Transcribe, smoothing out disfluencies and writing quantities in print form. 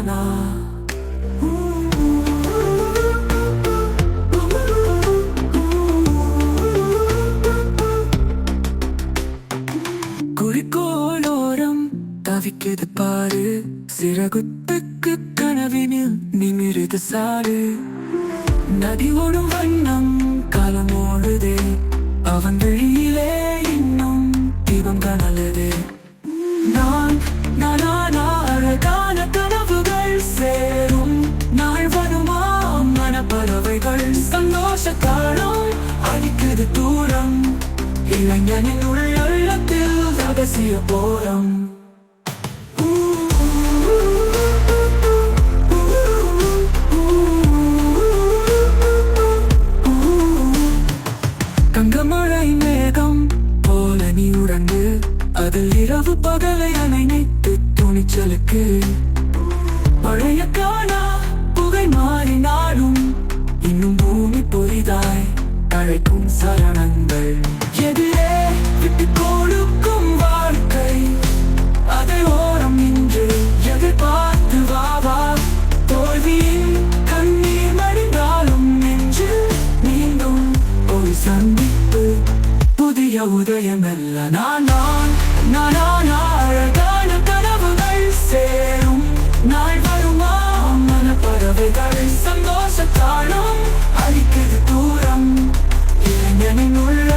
நானா? குறிக்கோளோரம் தவிக்குது பாரு, சிறகுத்துக்கு கனவினில் நிமிருது சாரு. நதி ஓடும் வண்ணம் காலம் ஓடுதே, அவன் வெளியிலே இன்னும் தீபம் கனலுதே. நான் நானா அழகான கனவுகள் சேரும் நாள் வருமா? மனப்பறவைகள் சந்தோஷ காலம் அடிக்குது தூரம், இளைஞனின் உள்ளத்தில் ரகசிய போரம். தங்கமழை மேகம் போல நீ உறங்கு, அதில் இரவு பகலை அணைத்து துணிச்சலுக்கு. பழைய காணா புகை மாறினாலும் இன்னும் பூமி பொரிதாய் அழைக்கும் சரணங்கள். எதிரே விட்டு கொடுக்கும் வாழ்க்கை, அதை ஓரம் நின்று எதிர்பார்த்து வா. தோல்வியின் கண்ணீர் மடிந்தாலும் நெஞ்சு மீண்டும் ஒரு சந்திப்பு, புதிய உதயமல்ல. நானா அழகான கனவுகள் சேரும் நாள் வருமா? மனப்பறவைகள் சந்தோஷ தாளம் அடிக்குது தூரம், இளைஞனின் உள்ள